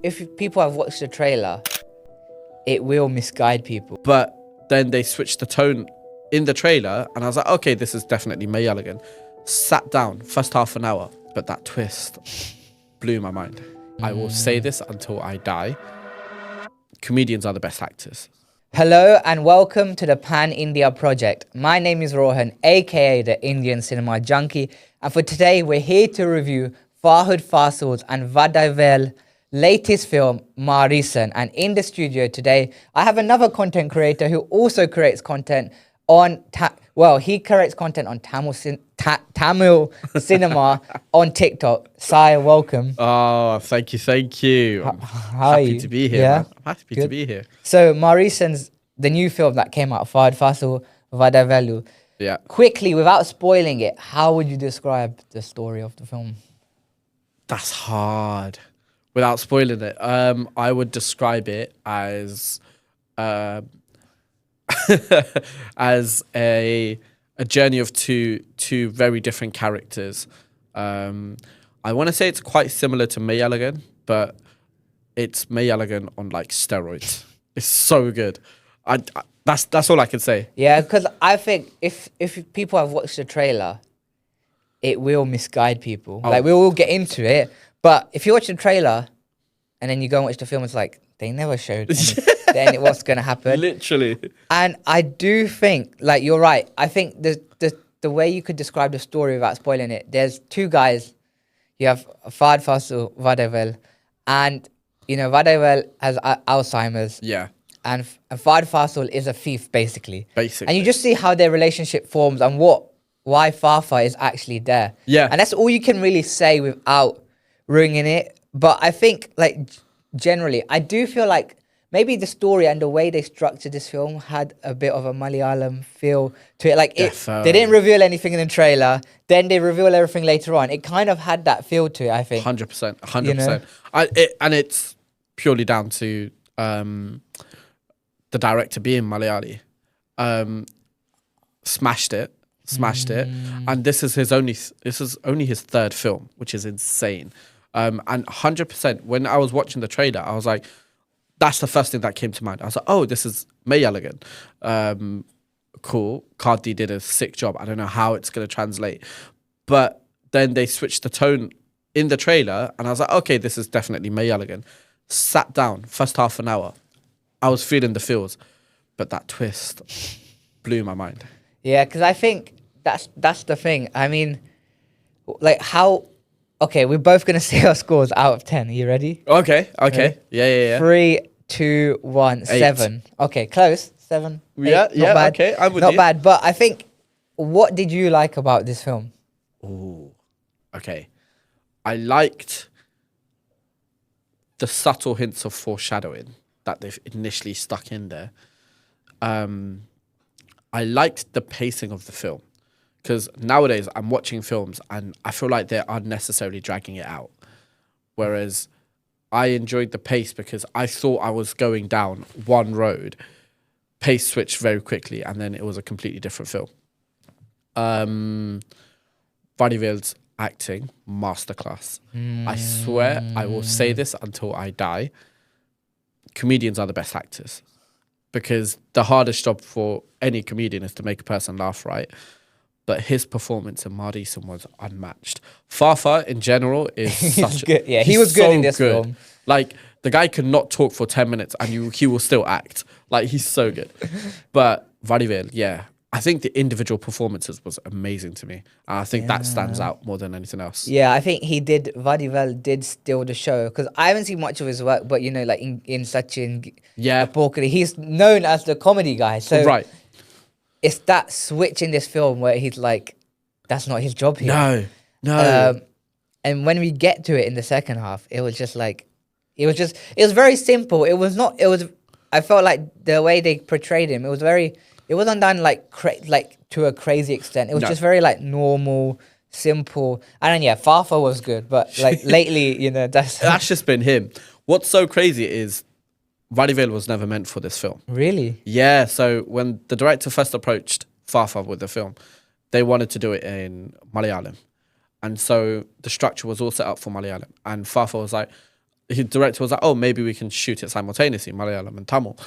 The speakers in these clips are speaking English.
If people have watched the trailer, it will misguide people. But then they switched the tone in the trailer, and I was like, okay, this is definitely Mareesan. Sat down, first half an hour, but that twist blew my mind. I will say this until I die. Comedians are the best actors. Hello and welcome to the Pan India project. My name is Rohan, aka the Indian Cinema Junkie, and for today we're here to review Fahadh Faasil's and Vadivelu latest film, Mareesan. And in the studio today, I have another content creator who also creates content on he creates content on Tamil cinema on TikTok. Sai, welcome. Oh, thank you. I'm How are happy you? to be here, Yeah? man. I'm happy to be here. So Mareesan's the new film that came out, Fahadh Faasil Vadivelu. Yeah. Quickly, without spoiling it, how would you describe the story of the film? That's hard. Without spoiling it, I would describe it as as a journey of two very different characters. I want to say it's quite similar to Mareesan, but it's Mareesan on like steroids. It's so good. That's all I can say. Yeah, because I think if people have watched the trailer, it will misguide people. Like, we will get into it, but if you watch the trailer and then you go and watch the film, it's like, they never showed then what's going to happen. Literally. And I do think, like, you're right. I think the way you could describe the story without spoiling it, there's two guys. You have Fahadh Faasil Vadivelu, and, you know, Vadivelu has Alzheimer's. Yeah. And Fahadh Faasil is a thief, basically. Basically. And you just see how their relationship forms and why Fafa is actually there. Yeah. And that's all you can really say without ruining it. But I think, like, generally, I do feel like maybe the story and the way they structured this film had a bit of a Malayalam feel to it. Like, they didn't reveal anything in the trailer, then they reveal everything later on. It kind of had that feel to it, I think. 100%. 100%. You know? And it's purely down to the director being Malayali. Smashed it. And this is only his third film, which is insane. And 100%, when I was watching the trailer, I was like, that's the first thing that came to mind. I was like, oh, this is Mareesan. Cool. Cardi did a sick job. I don't know how it's going to translate. But then they switched the tone in the trailer, and I was like, okay, this is definitely Mareesan. Sat down, first half an hour. I was feeling the feels. But that twist blew my mind. Yeah, because I think that's the thing. I mean, like, how... Okay, we're both going to say our scores out of 10. Are you ready? Okay. Ready? Yeah. 3, 2, 1, 7. Okay, close. 7. Yeah, 8. Not bad. Okay, I'm with Not you. bad, but I think, what did you like about this film? Ooh, okay. I liked the subtle hints of foreshadowing that they've initially stuck in there. I liked the pacing of the film. Because nowadays I'm watching films and I feel like they're unnecessarily dragging it out. Whereas I enjoyed the pace because I thought I was going down one road, pace switched very quickly, and then it was a completely different film. Vadivelu's acting, masterclass. I swear I will say this until I die. Comedians are the best actors. Because the hardest job for any comedian is to make a person laugh, right? But his performance in Mareesan was unmatched. Fafa, in general, is such good. Yeah, he was good in this film. Like, the guy could not talk for 10 minutes and he will still act. Like, he's so good. But Vadivelu, yeah. I think the individual performances was amazing to me. I think that stands out more than anything else. Yeah, I think Vadivelu did steal the show. Because I haven't seen much of his work, but, you know, like in Sachin, Yeah. Porkeri, he's known as the comedy guy. So Right. it's that switch in this film where he's like, that's not his job here. No. And when we get to it in the second half, it was just like, it was very simple. I felt like the way they portrayed him, it wasn't done like to a crazy extent. It was just very like normal, simple. And then, yeah, Fafa was good, but like lately, you know, that's just been him. What's so crazy is Vadivelu was never meant for this film. Really? Yeah, so when the director first approached Fafa with the film, they wanted to do it in Malayalam. And so the structure was all set up for Malayalam. And Fafa was like, the director was like, oh, maybe we can shoot it simultaneously, Malayalam and Tamil.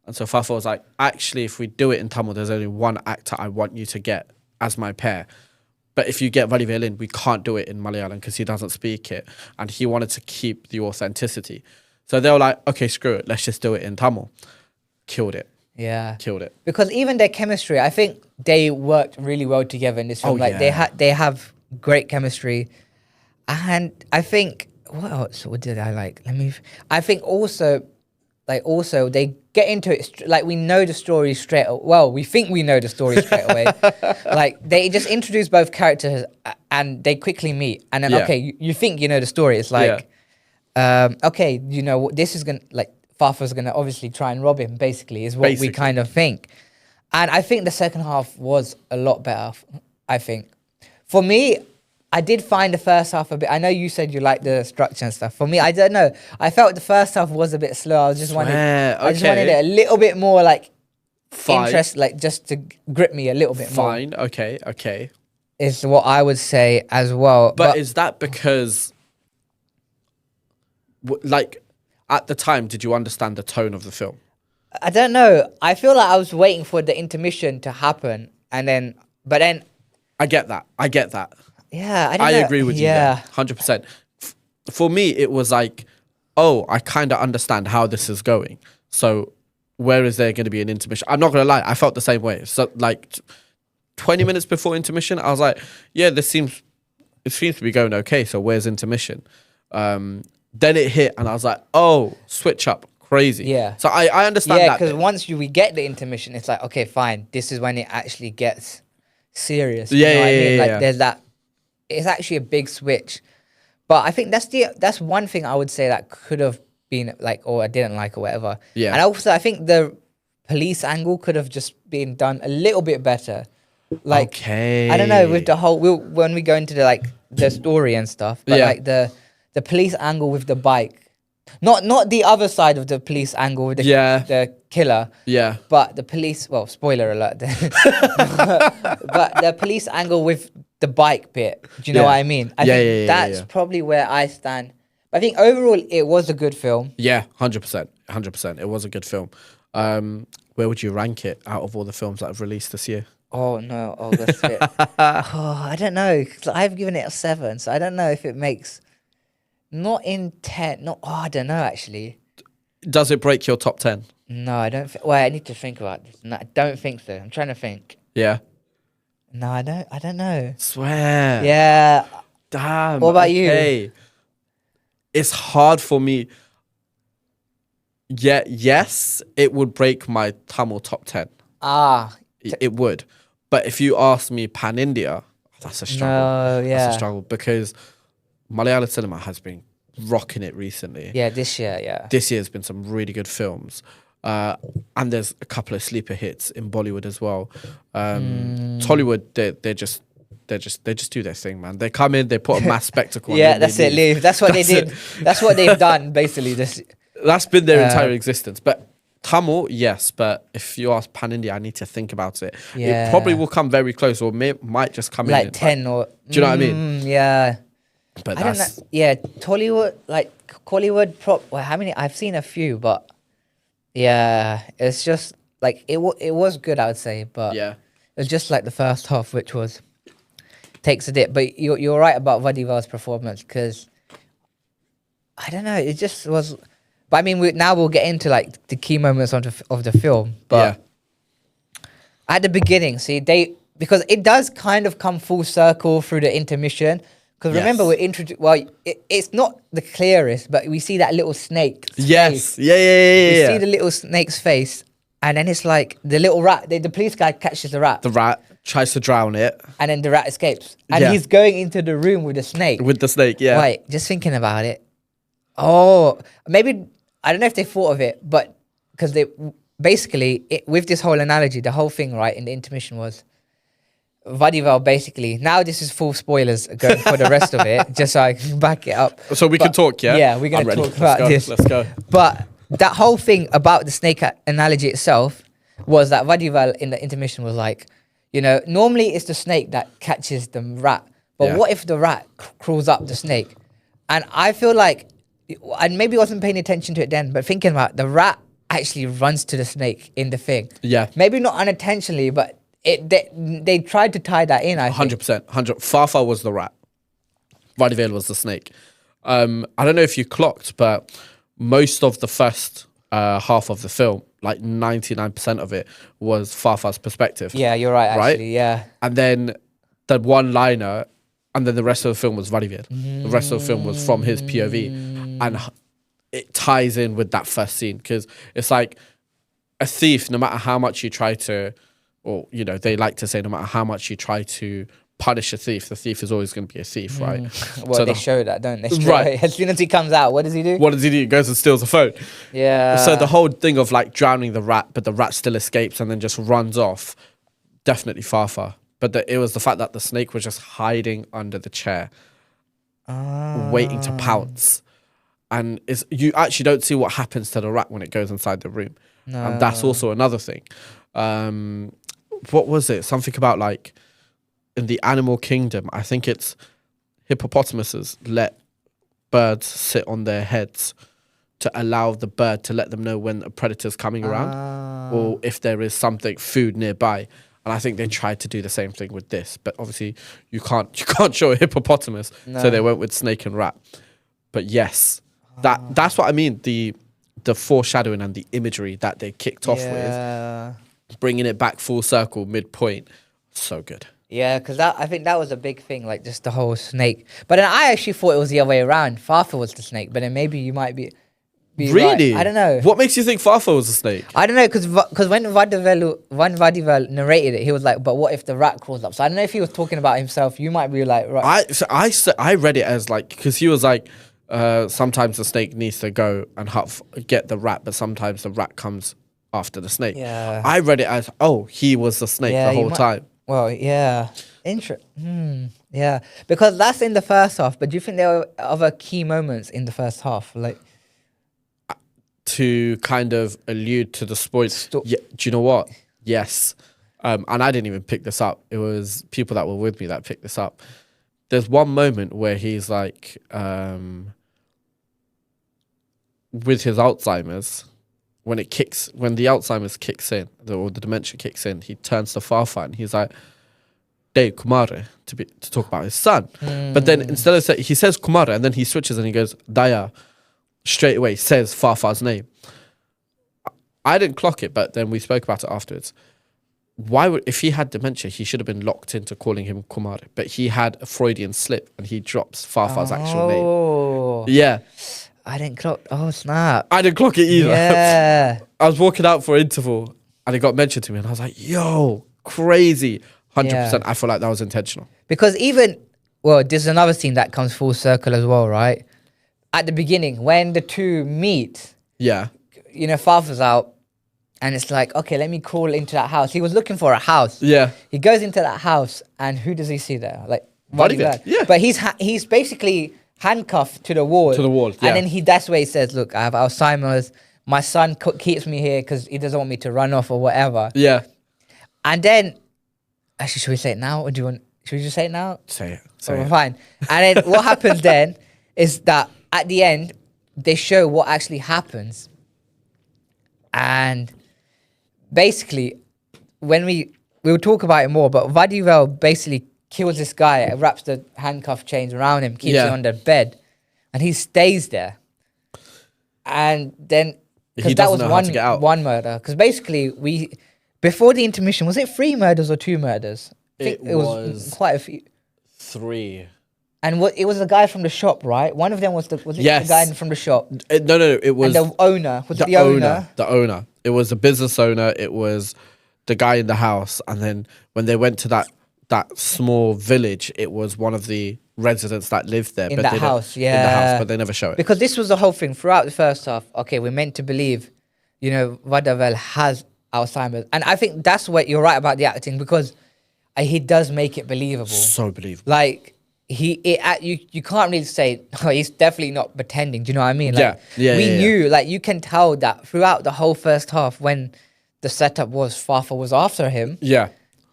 And so Fafa was like, actually, if we do it in Tamil, there's only one actor I want you to get as my pair. But if you get Vadivelu in, we can't do it in Malayalam because he doesn't speak it. And he wanted to keep the authenticity. So they were like, okay, screw it. Let's just do it in Tamil. Killed it. Yeah. Killed it. Because even their chemistry, I think they worked really well together in this film. Oh, like they have great chemistry. And I think, what else? What did I like? I think also they get into it, like we know the story straight, well, we think we know the story straight away. Like they just introduce both characters and they quickly meet. And then, okay, you think you know the story. It's like, okay, you know, this is going to, like, Fafa's going to obviously try and rob him, basically, is what we kind of think. And I think the second half was a lot better, I think. For me, I did find the first half a bit. I know you said you like the structure and stuff. For me, I don't know. I felt the first half was a bit slow. I just wanted it a little bit more like interest, like just to grip me a little bit more. Fine. Okay. Is what I would say as well. But is that because, like, at the time, did you understand the tone of the film? I don't know. I feel like I was waiting for the intermission to happen, but then I get that. Yeah, I don't know. agree with you. Yeah, 100%. For me, it was like, oh, I kind of understand how this is going. So, where is there going to be an intermission? I'm not going to lie, I felt the same way. So, like, 20 minutes before intermission, I was like, yeah, it seems to be going okay. So, where's intermission? Then it hit, and I was like, oh, switch up, crazy. Yeah. So I understand that. Yeah, because once we get the intermission, it's like, okay, fine. This is when it actually gets serious. You know what I mean? Like there's that. It's actually a big switch, but I think that's one thing I would say that could have been like, or I didn't like or whatever. Yeah. And also I think the police angle could have just been done a little bit better. Like, okay. I don't know, with the whole when we go into the story and stuff, but like the police angle with the bike. Not the other side of the police angle with the killer. Yeah. But the police, well, spoiler alert. But the police angle with the bike bit. Do you know what I mean? I think that's probably where I stand. But I think overall it was a good film. Yeah, 100%. 100%. It was a good film. Where would you rank it out of all the films that have released this year? Oh, no. Oh, that's it. I don't know. 'Cause I've given it a 7, so I don't know if it makes... Not in 10. No, I don't know, actually. Does it break your top 10? No, I don't. Wait, I need to think about this. No, I don't think so. I'm trying to think. Yeah. No, I don't know. Swear. Yeah. Damn. What about you? It's hard for me. Yeah, yes, it would break my Tamil top 10. It would. But if you ask me pan-India, that's a struggle. No, yeah. That's a struggle because Malayalam cinema has been rocking it recently. Yeah, this year, yeah. This year's been some really good films. And there's a couple of sleeper hits in Bollywood as well. Tollywood, they just do their thing, man. They come in, they put a mass spectacle on. Yeah, that's it, leave. That's what they did. That's what they've done, basically. That's been their entire existence. But Tamil, yes, but if you ask Pan-India, I need to think about it. Yeah. It probably will come very close or might just come like in. 10 or... Do you know what I mean? Yeah. But I don't know. Yeah, Tollywood, like Collywood, well, how many? I've seen a few, but yeah, it's just like it was good, I would say, but yeah, it's just like the first half, which takes a dip. But you're right about Vadivel's performance because I don't know, it just was. But I mean, we'll get into like the key moments of the film, but at the beginning, because it does kind of come full circle through the intermission. Because remember, we're introduced. Well, it's not the clearest, but we see that little snake. Yes. Face. We see the little snake's face, and then it's like the little rat. The police guy catches the rat. The rat tries to drown it, and then the rat escapes, and he's going into the room with the snake. Yeah. Right. Just thinking about it. Oh, maybe I don't know if they thought of it, but because they basically with this whole analogy, the whole thing, right, in the intermission was. Vadivel basically, now this is full spoilers going for the rest of it, just so I can back it up. So we can talk, yeah? Yeah, we're going to talk about this. Let's go. But that whole thing about the snake analogy itself was that Vadivel in the intermission was like, you know, normally it's the snake that catches the rat. But what if the rat crawls up the snake? And I feel like and maybe I wasn't paying attention to it then, but thinking about the rat actually runs to the snake in the thing. Yeah. Maybe not unintentionally, but they tried to tie that in, I think. 100%. 100. Fafa was the rat. Vadivelu was the snake. I don't know if you clocked, but most of the first half of the film, like 99% of it, was Fafa's perspective. Yeah, you're right, actually, yeah. And then the one-liner, and then the rest of the film was Vadivelu. The rest of the film was from his POV. And it ties in with that first scene, because it's like a thief, no matter how much you try to, or, you know, they like to say no matter how much you try to punish a thief, the thief is always going to be a thief, right? Well, So they show that, don't they? Right. As soon as he comes out, what does he do? What does he do? He goes and steals a phone. Yeah. So the whole thing of like drowning the rat, but the rat still escapes and then just runs off, definitely Fafa. But it was the fact that the snake was just hiding under the chair, waiting to pounce. And you actually don't see what happens to the rat when it goes inside the room. No. And that's also another thing. What was it? Something about like in the animal kingdom, I think it's hippopotamuses let birds sit on their heads to allow the bird to let them know when a predator's coming around or if there is food nearby. And I think they tried to do the same thing with this, but obviously you can't show a hippopotamus, so they went with snake and rat. But yes, that's what I mean. The foreshadowing and the imagery that they kicked off with, bringing it back full circle, midpoint, so good. Yeah, because I think that was a big thing, like just the whole snake. But then I actually thought it was the other way around. Fafa was the snake, but then maybe you might be really? Right. I don't know. What makes you think Fafa was a snake? I don't know, because when Vadivelu narrated it, he was like, but what if the rat crawls up? So I don't know if he was talking about himself. You might be like, right. I read it as like, because he was like, sometimes the snake needs to go and get the rat, but sometimes the rat comes after the snake. Yeah. I read it as, he was the snake the whole time. Well, yeah. Yeah. Because that's in the first half, but do you think there were other key moments in the first half? Like, to kind of allude to the spoils. Yeah, do you know what? Yes. And I didn't even pick this up. It was people that were with me that picked this up. There's one moment where he's like, with his Alzheimer's, when the Alzheimer's kicks in, or the dementia kicks in, he turns to Fafa and he's like, "Dey Kumare," to talk about his son. But then instead of he says Kumare, and then he switches and he goes, "Daya," straight away says Fafa's name. I didn't clock it, but then we spoke about it afterwards. If he had dementia, he should have been locked into calling him Kumar, but he had a Freudian slip and he drops Fafa's actual name. Yeah. I didn't clock. Oh, snap. I didn't clock it either. Yeah. I was walking out for interval and it got mentioned to me and I was like, yo, crazy. 100%. Yeah. I feel like that was intentional. Because there's another scene that comes full circle as well, right? At the beginning, when the two meet, Yeah. you know, Fafa's out and it's like, okay, let me crawl into that house. He was looking for a house. Yeah. He goes into that house and who does he see there? Like, Vadivelu. Yeah. But he's basically handcuffed to the wall. Yeah. And then that's where he says, look, I have Alzheimer's. My son keeps me here because he doesn't want me to run off or whatever. Yeah. And then, actually, should we say it now? Or should we just say it now? Say it. Fine. And then what happens then is that at the end, they show what actually happens. And basically, when we will talk about it more, but Vadivelu basically kills this guy, wraps the handcuff chains around him, keeps him on the bed, and he stays there. And then, because that was one murder. Because basically, before the intermission, was it 3 murders or 2 murders? I think it was quite a few. 3. And it was the guy from the shop, right? One of them was the guy from the shop? No, it was... And the owner. Was it the owner? The owner. It was the business owner. It was the guy in the house. And then when they went to that small village, it was one of the residents that lived there. In the house, but they never show it. Because this was the whole thing throughout the first half. Okay, we're meant to believe, you know, Vadivelu has Alzheimer's. And I think that's what you're right about the acting, because he does make it believable. So believable. Like... you can't really say, oh, he's definitely not pretending. Do you know what I mean? Like, we knew, like, you can tell that throughout the whole first half, when the setup was Fafa was after him. Yeah.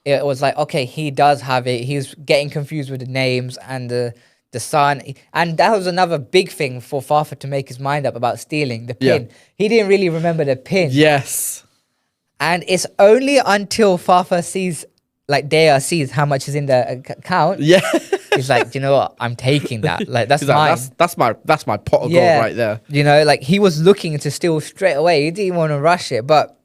It was like, okay, he does have it. He's getting confused with the names and the the son. And that was another big thing for Farfar to make his mind up about stealing the pin. He didn't really remember the pin. Yes. And it's only until Farfar sees, like Dea sees how much is in the account. Yeah. He's like, "Do you know what? I'm taking that. Like, that's He's mine." like, that's my pot of gold right there. You know, like he was looking to steal straight away. He didn't want to rush it. But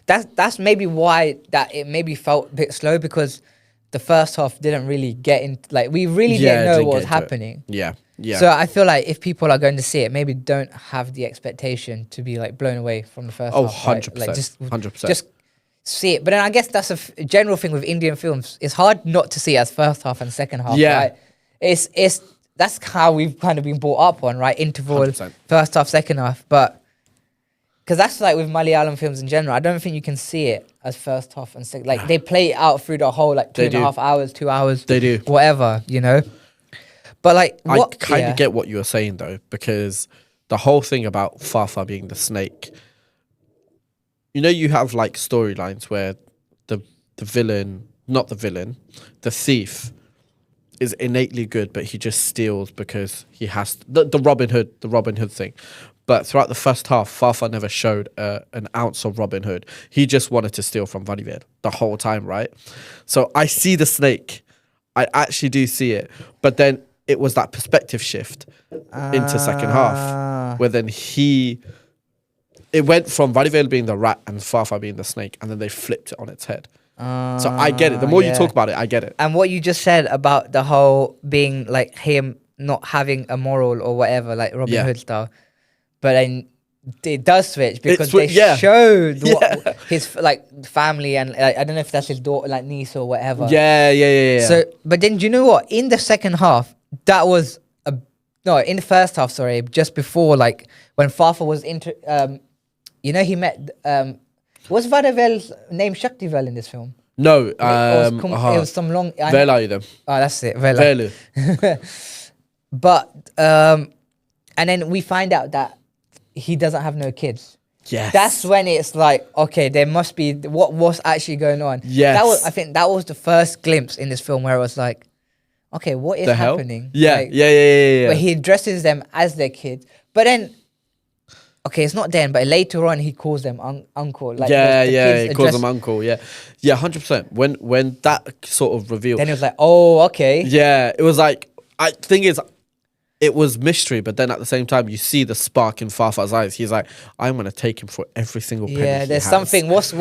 that's maybe why that it maybe felt a bit slow, because the first half didn't really get into, like, we really didn't know what was happening. Yeah. Yeah. So I feel like if people are going to see it, maybe don't have the expectation to be like blown away from the first half. 100%. Like, 100%. Just see it. But then I guess that's a general thing with Indian films. It's hard not to see it as first half and second half. Yeah. Right? It's that's how we've kind of been brought up on, right? Interval, 100%. first half, second half. But because that's like with Malayalam films in general, I don't think you can see it as first half and second. Like they play it out through the whole like 2.5 hours, 2 hours. They do. Whatever, you know? But like, I kind of get what you were saying though, because the whole thing about Farfar being the snake, you know, you have like storylines where the villain, not the villain, the thief is innately good, but he just steals because he has the Robin Hood thing. But throughout the first half, Farfar never showed an ounce of Robin Hood. He just wanted to steal from Vadivelu the whole time, right? So I see the snake. I actually do see it. But then it was that perspective shift into second half, where then it went from Vadivelu being the rat and Farfar being the snake, and then they flipped it on its head. So I get it. The more you talk about it, I get it. And what you just said about the whole being like him not having a moral or whatever, like Robin Hood style, but then it does switch because they showed what his like family and I don't know if that's his daughter, like niece or whatever. Yeah. So, but then do you know what? In the second half, that was in the first half, sorry, just before, like when Farfar was you know, he met was Vadavel's name Shaktivel in this film? No, it was some long. Velaidam. Oh, that's it. Velu. But and then we find out that he doesn't have no kids. Yes. That's when it's like, okay, there must be what's actually going on. Yes. I think that was the first glimpse in this film where it was like, okay, what is happening? Yeah, like, yeah. But he addresses them as their kids. But then, okay, it's not then, but later on he calls them uncle. Like he calls them uncle. Yeah, 100%. When that sort of revealed, then it was like, oh, okay. Yeah, it was like, thing is, it was mystery, but then at the same time, you see the spark in Farfar's eyes. He's like, I'm gonna take him for every single penny. Yeah, there's something. What's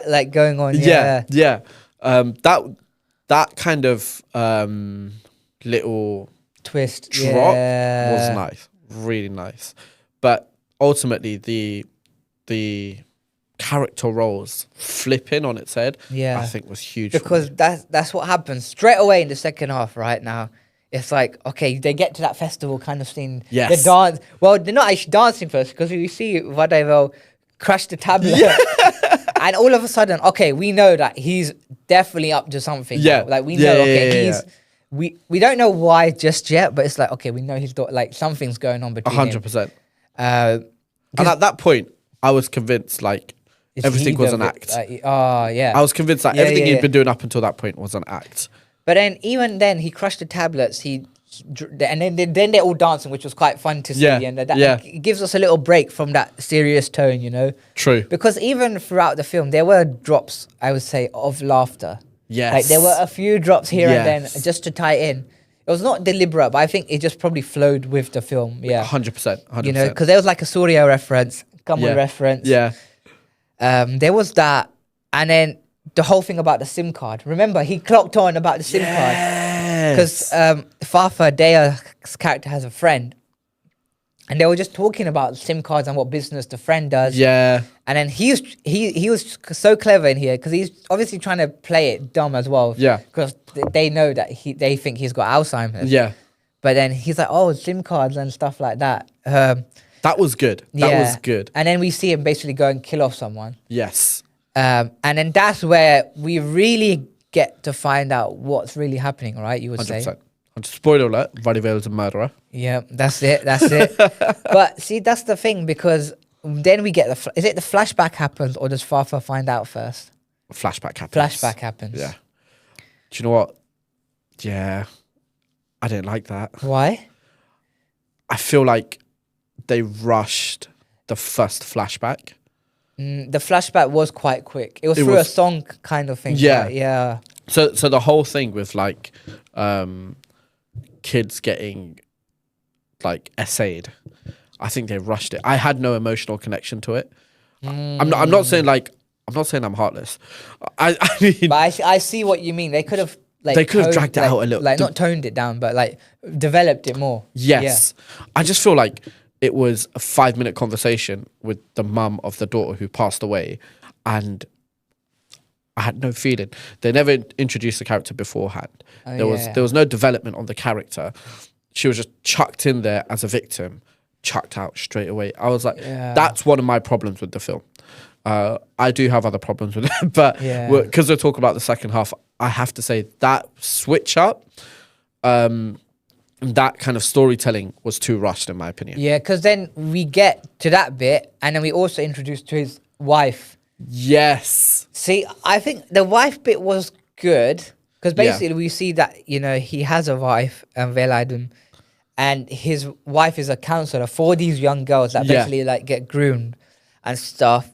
like going on? Yeah. That kind of little twist drop was nice, really nice. But ultimately, the character roles flipping on its head, I think was huge. Because that's what happens straight away in the second half. Right now, it's like, okay, they get to that festival kind of scene. Yes. They dance. Well, they're not actually dancing first because you see Vadivelu crash the tablet. And all of a sudden, okay, we know that he's definitely up to something. Yeah. Like we know, we don't know why just yet, but it's like, okay, we know he's like something's going on between 100%. them. And at that point, I was convinced like everything was an act. I was convinced that everything he'd been doing up until that point was an act. But then even then, he crushed the tablets. And then they're all dancing, which was quite fun to see. And it gives us a little break from that serious tone, you know. True. Because even throughout the film, there were drops, I would say, of laughter. Yes. Like there were a few drops here and then just to tie in. It was not deliberate, but I think it just probably flowed with the film. Yeah. 100%. You know, because there was like a Surya reference, Kamal reference. Yeah. There was that, and then the whole thing about the SIM card. Remember, he clocked on about the SIM card because Farfar Dea's character has a friend, and they were just talking about SIM cards and what business the friend does. Yeah. And then he was so clever in here because he's obviously trying to play it dumb as well. Yeah. Because they know that they think he's got Alzheimer's. Yeah. But then he's like, oh, SIM cards and stuff like that. That was good. That was good. And then we see him basically go and kill off someone. Yes. And then that's where we really get to find out what's really happening, right? You would 100%. say. Spoiler alert, Vadivelu's a murderer. Yeah, that's it. But see, that's the thing, because then we get is it the flashback happens or does Farfar find out first? Flashback happens. Flashback happens. Yeah. Do you know what? Yeah. I didn't like that. Why? I feel like they rushed the first flashback. The flashback was quite quick. It was It through a was- song kind of thing. Yeah. right? Yeah. So the whole thing with like kids getting like essayed, I think they rushed it. I had no emotional connection to it. I'm not saying like I'm heartless. I mean But I see what you mean. They could have like They could have dragged it like, out a little. like not toned it down, but like developed it more. yes, I just feel like it was a 5-minute conversation with the mum of the daughter who passed away, and I had no feeling. They never introduced the character beforehand. There was no development on the character. She was just chucked in there as a victim, chucked out straight away. I was like, that's one of my problems with the film. I do have other problems with it, but because we're talking about the second half, I have to say that switch up, that kind of storytelling was too rushed in my opinion. Yeah, because then we get to that bit, and then we also introduced to his wife. Yes. See, I think the wife bit was good because basically we see that, you know, he has a wife, Veladun, and his wife is a counselor for these young girls that basically like get groomed and stuff.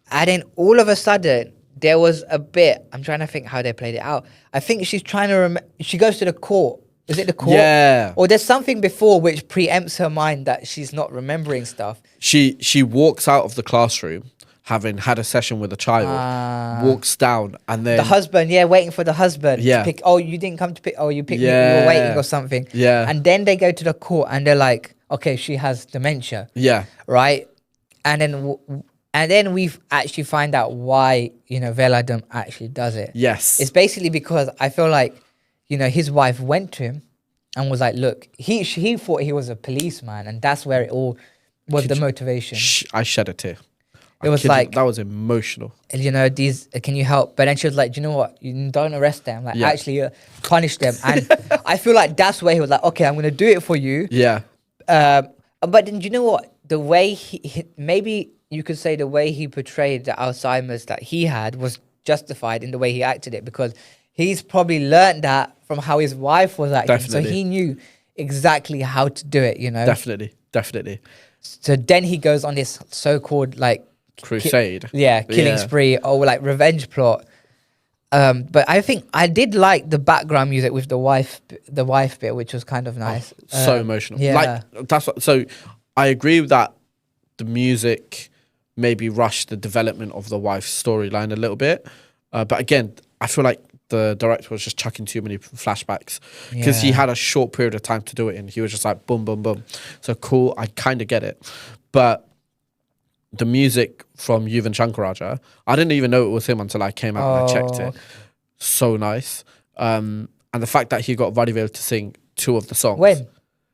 And then all of a sudden, there was a bit, I'm trying to think how they played it out. I think she's trying to she goes to the court. Is it the court? Yeah. Or there's something before which preempts her mind that she's not remembering stuff. She walks out of the classroom having had a session with a child, walks down, and then The husband, waiting for the husband Yeah. to pick. Oh, you didn't come to pick. Oh, you picked me. You Yeah. were waiting or something. Yeah. And then they go to the court and they're like, okay, she has dementia, yeah, right? And then we actually find out why, you know, Veladum actually does it. yes, It's basically because I feel like, you know, his wife went to him and was like, look, he thought he was a policeman, and that's where it all was the motivation. I shed a tear. It was Kid you, like, that was emotional. you know, these, can you help? But then she was like, do you know what? You don't arrest them. Like, Yeah. actually punish them. And I feel like that's where he was like, okay, I'm going to do it for you. Yeah, But then, do you know what? The way maybe you could say the way he portrayed the Alzheimer's that he had was justified in the way he acted it, because he's probably learned that from how his wife was acting. Definitely. So he knew exactly how to do it, you know? definitely. So then he goes on this so-called like Crusade. killing spree or like revenge plot. But I think I did like the background music with the wife bit, which was kind of nice. So emotional. yeah. Like that's what, so I agree with that. The music maybe rushed the development of the wife's storyline a little bit, but again, I feel like the director was just chucking too many flashbacks because he had a short period of time to do it in. He was just like boom, boom, boom. So cool, I kind of get it, but the music from Yuvan Shankar Raja, I didn't even know it was him until I came out and I checked it. So nice, and the fact that he got Vadivelu to sing 2 of the songs. When?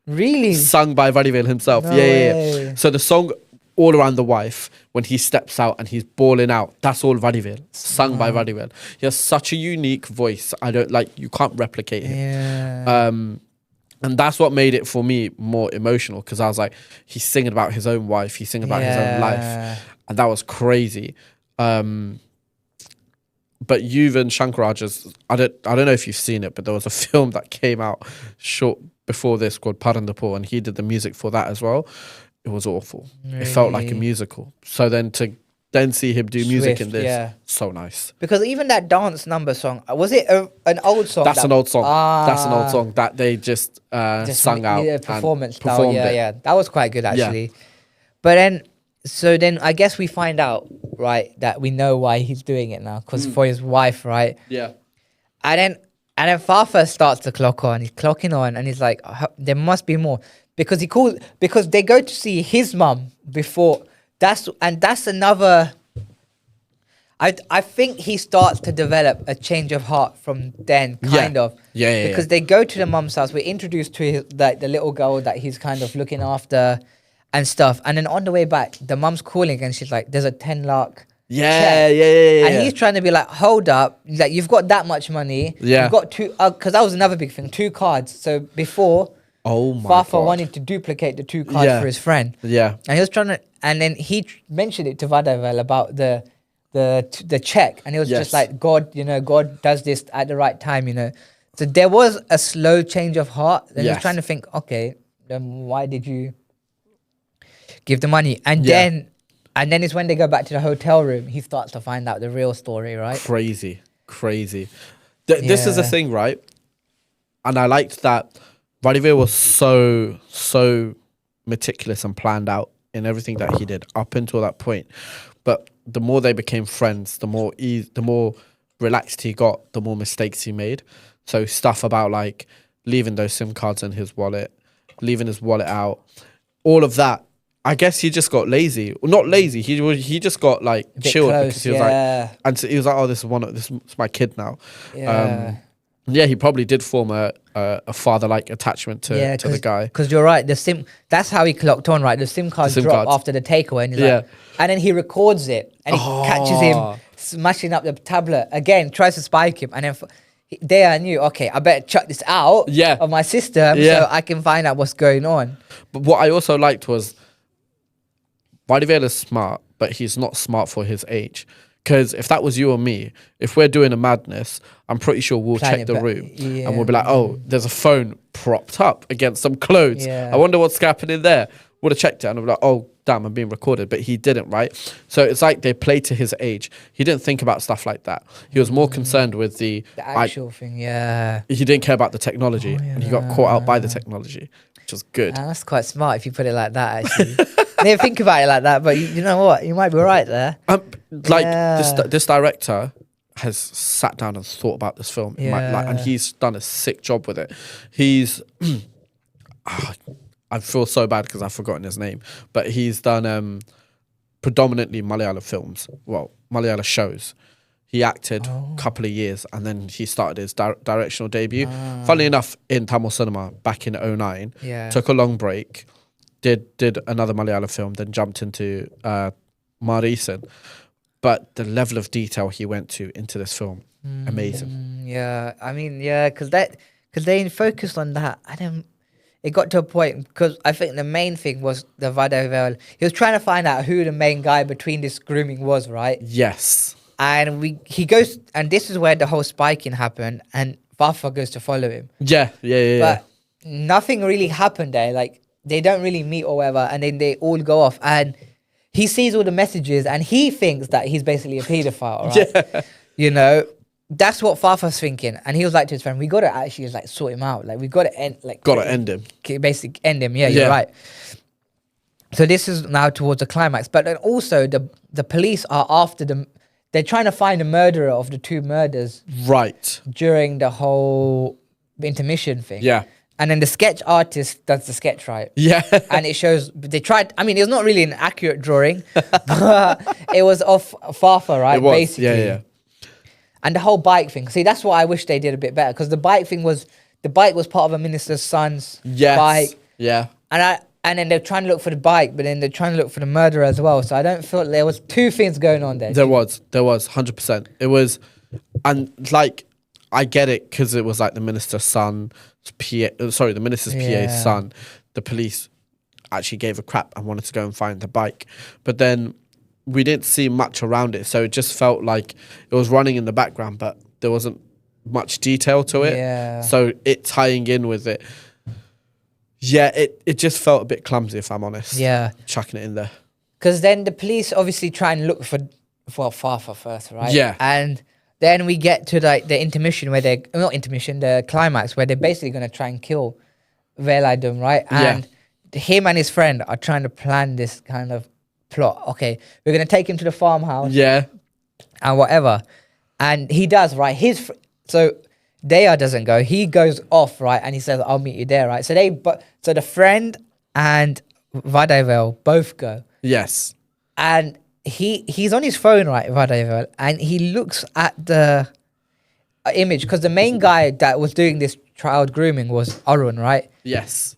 Really? Sung by Vadivelu himself. No yeah. way. So the song All Around the Wife, when he steps out and he's bawling out, that's all Vadivelu, sung by Vadivelu. He has such a unique voice. You can't replicate him. Yeah. And that's what made it for me more emotional, because I was like, he's singing about his own wife, he's singing about his own life. And that was crazy. But Yuvan Shankar Raja's, I don't know if you've seen it, but there was a film that came out short before this called Parandapur, and he did the music for that as well. It was awful. It felt like a musical. So then to see him do music in this, so nice. Because even that dance number song, was it an old song? That's an old song. That's an old song that they just sung out. Yeah, and performance style. performed Yeah, it. yeah. That was quite good actually. But then I guess we find out, right, that we know why he's doing it now, because for his wife, right? Yeah. And then Fafa starts to clock on. He's clocking on, and he's like, there must be more, because because they go to see his mum before. That's another. I think he starts to develop a change of heart from then, kind of. Yeah. Because they go to the mum's house. We're introduced to his, like the little girl that he's kind of looking after and stuff. And then on the way back, the mum's calling and she's like, "There's a 10 lakh." Yeah. And he's trying to be like, hold up, like you've got that much money. Yeah. You've got 2, because that was another big thing, 2 cards. So before, Oh my Fafa God. wanted to duplicate the 2 cards for his friend. Yeah. And he was trying to, and then he mentioned it to Vadivelu about the check, and it was Yes. just like, God, you know, God does this at the right time, you know. So there was a slow change of heart. Then he was Yes. trying to think, okay, then why did you give the money? And Yeah. then it's when they go back to the hotel room, he starts to find out the real story, right? Crazy. This is the Yeah. thing, right? And I liked that Vadivelu was so meticulous and planned out in everything that he did up until that point. But the more they became friends, the more relaxed he got, the more mistakes he made. So stuff about like leaving those SIM cards in his wallet, leaving his wallet out, all of that. I guess he just got lazy. Well, not lazy. He just got like A bit chilled close, because he was yeah. like, and so he was like, oh, this is my kid now. Yeah. Yeah, he probably did form a father-like attachment to the guy. Because you're right, that's how he clocked on, right? The SIM cards SIM drop cards. after the takeaway, and he's Yeah. like, and then he records it, and he catches him smashing up the tablet again, tries to spike him, and then there I knew, okay, I better chuck this out Yeah. of my system Yeah. so I can find out what's going on. But what I also liked was Vadivelu is smart, but he's not smart for his age. Because if that was you or me, if we're doing a madness, I'm pretty sure we'll Plan check it the back. room Yeah. and we'll be like, oh, there's a phone propped up against some clothes. Yeah. I wonder what's happening there. Would have checked it and I'd be like, oh, damn, I'm being recorded. But he didn't, right? So it's like they played to his age. He didn't think about stuff like that. He was more concerned with The actual thing, yeah. he didn't care about the technology and he got caught out by the technology, which was good. That's quite smart if you put it like that, actually. Never think about it like that, but you know what? You might be right there. This director has sat down and thought about this film, and he's done a sick job with it. He's, I feel so bad because I've forgotten his name, but he's done predominantly Malayalam films, well, Malayalam shows. He acted a couple of years and then he started his directional debut. Funnily enough, in Tamil cinema back in 2009, Yeah. took a long break, did another Malayalam film, then jumped into Maareesan. But the level of detail he went to into this film, amazing. Yeah, I mean, yeah, because they focused on that. It got to a point because I think the main thing was the Vadivelu. He was trying to find out who the main guy between this grooming was, right? Yes. And he goes, and this is where the whole spiking happened, and Vafa goes to follow him. Yeah. But nothing really happened there. Like, they don't really meet or whatever, and then they all go off. And he sees all the messages, and he thinks that he's basically a paedophile, right? Yeah. You know, that's what Fafa's thinking. And he was like to his friend, we got to actually like sort him out. Like, we got to end, like... Got to end him. Basically end him, yeah, you're right. So this is now towards the climax. But then also, the police are after them. They're trying to find the murderer of the two murders Right. during the whole intermission thing. Yeah. And then the sketch artist does the sketch, right? Yeah. And it shows, they tried, I mean, it's not really an accurate drawing, but it was of Fafa, right? It was. Basically. Yeah. And the whole bike thing. See, that's what I wish they did a bit better, because the bike was part of a minister's son's bike. Yeah. And then they're trying to look for the bike, but then they're trying to look for the murderer as well. So I don't feel there was two things going on there. There was 100%. It was, and like, I get it because it was like the minister's son, the minister's PA's son. The police actually gave a crap and wanted to go and find the bike, but then we didn't see much around it, so it just felt like it was running in the background, but there wasn't much detail to it. Yeah. So it tying in with it. Yeah, it just felt a bit clumsy, if I'm honest. Yeah. Chucking it in there. Because then the police obviously try and look for Fafa first, right? Yeah. And then we get to like the intermission where the climax where they're basically going to try and kill Veladum, right? And him and his friend are trying to plan this kind of plot. Okay, we're going to take him to the farmhouse. Yeah. And whatever. And he does, right? So Dea doesn't go. He goes off, right? And he says, I'll meet you there, right? So the friend and Vadivelu both go. Yes. And he's on his phone, right, Vadivelu, and he looks at the image, because the main guy that was doing this child grooming was Arun, right? Yes.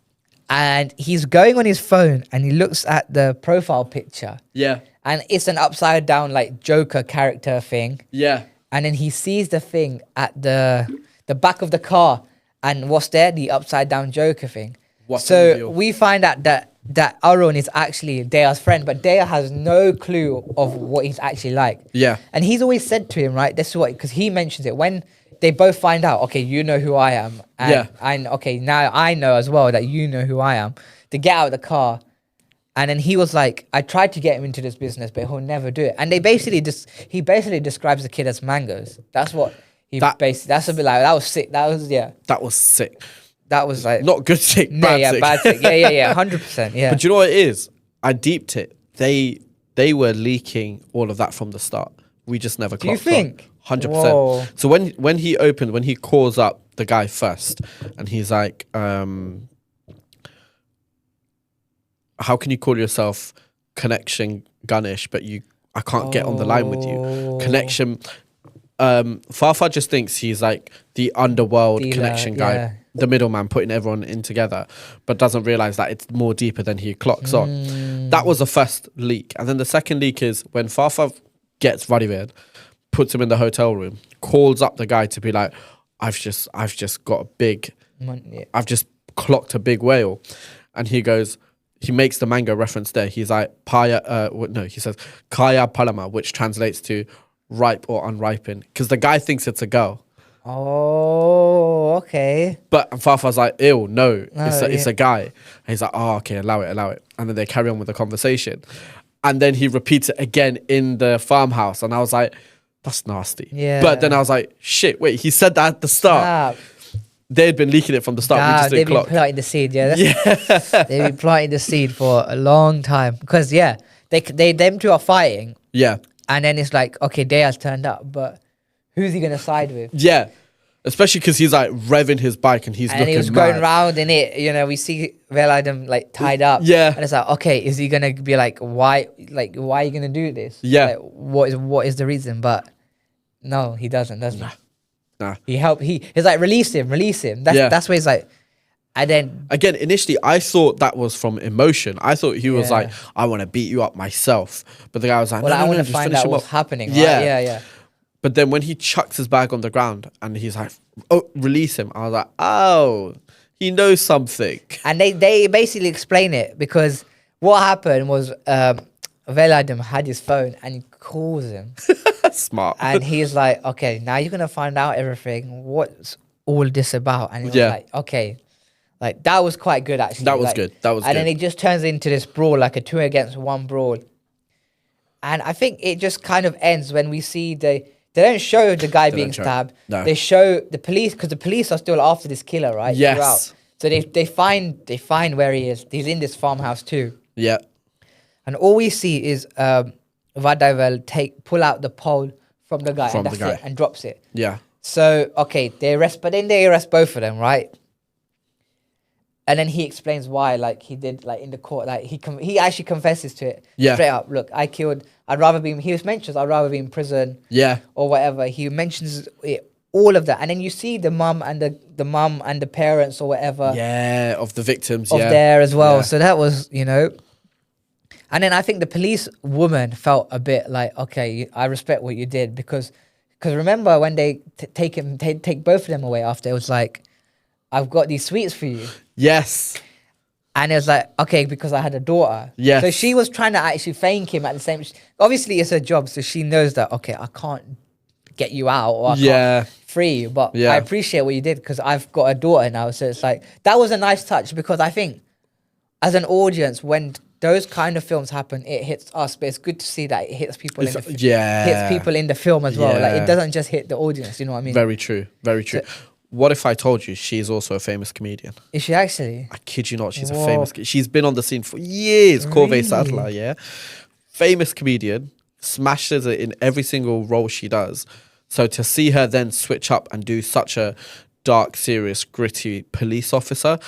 And he's going on his phone and he looks at the profile picture. Yeah. And it's an upside down like Joker character thing. Yeah. And then he sees the thing at the back of the car, and what's there? The upside down Joker thing. So we find out that Arun is actually Dea's friend, but Dea has no clue of what he's actually like. Yeah. And he's always said to him, right, this is what, because he mentions it when they both find out, okay, you know who I am. And Yeah. okay, now I know as well that you know who I am. They get out of the car. And then he was like, I tried to get him into this business, but he'll never do it. And he basically describes the kid as mangoes. That's what that's a bit like, that was sick. That was, yeah. That was sick. That was like. Not good sick, bad sick. Bad sick. Yeah, 100%. Yeah. But you know what it is? I deeped it. They were leaking all of that from the start. We just never clocked Do you think? 100%. Whoa. So when he calls up the guy first, and he's like, how can you call yourself Connection Gunnish, but I can't get on the line with you. Connection. Fahfah just thinks he's like the underworld Dealer, connection guy, yeah. the middleman, putting everyone in together, but doesn't realize that it's more deeper than he clocks on. That was the first leak. And then the second leak is when Fahfah gets Vadivelu, puts him in the hotel room, calls up the guy to be like, I've just got a big, I've just clocked a big whale. And he goes, he makes the mango reference there. He's like, he says, Kaya Palama, which translates to ripe or unripened. Because the guy thinks it's a girl. Oh, okay. But Fafah's like, ew, no, it's a guy. And he's like, oh, okay, allow it. And then they carry on with the conversation. And then he repeats it again in the farmhouse. And I was like, that's nasty. Yeah. But then I was like, shit, wait, he said that at the start. They'd been leaking it from the start. We just didn't clock. They've been planting the seed, yeah. They've been planting the seed for a long time. Because, yeah, them two are fighting. Yeah. And then it's like, okay, Dea's turned up, but who's he going to side with? Yeah. Especially because he's like revving his bike and he's looking mad. And he was going round in it. You know, we see Veladam like tied up. Yeah. And it's like, okay, is he going to be like, why are you going to do this? Yeah. Like, what is the reason? But no, he doesn't he? Nah. He's like, release him. That's where he's like, and then again, initially I thought that was from emotion. I thought he was like, I want to beat you up myself. But the guy was like, well, no, I want to just find finish out him what's up. happening. Right? Yeah. Yeah. But then when he chucks his bag on the ground and he's like, oh, release him. I was like, oh, he knows something. And they basically explain it because what happened was Veladam had his phone and he calls him. Smart. And he's like, okay, now you're going to find out everything. What's all this about? And he was like, okay. Like, that was quite good, actually. That was good. And then it just turns into this brawl, like a 2-against-1 brawl. And I think it just kind of ends when we see they don't show the guy being stabbed. No. They show the police, because the police are still after this killer, right? Yes. Throughout. So they find where he is. He's in this farmhouse too. Yeah. And all we see is Vadivelu pull out the pole from the guy it, and drops it. Yeah. So, okay, they arrest both of them, right? And then he explains why, like, he did, like, in the court, like, he actually confesses to it. Yeah. Straight up, look, he mentions, I'd rather be in prison. Yeah. Or whatever. He mentions it, all of that. And then you see the mum and the parents or whatever. Yeah, of the victims, there as well. Yeah. So that was, And then I think the police woman felt a bit like, okay, I respect what you did because remember when they take both of them away after, it was like, I've got these sweets for you. Yes. And it was like, okay, because I had a daughter. Yes. So she was trying to actually thank him at the same. Obviously, it's her job, so she knows that, okay, I can't get you out or I can't free you, but I appreciate what you did because I've got a daughter now. So it's like, that was a nice touch because I think as an audience, when those kind of films happen, it hits us, but it's good to see that it hits people hits people in the film as well. Like, it doesn't just hit the audience, you know what I mean? Very true. So, what if I told you she's also a famous comedian? Is she actually? I kid you not, she's a famous. She's been on the scene for years. Corvée Sadler, yeah, famous comedian, smashes it in every single role she does. So to see her then switch up and do such a dark, serious, gritty police officer,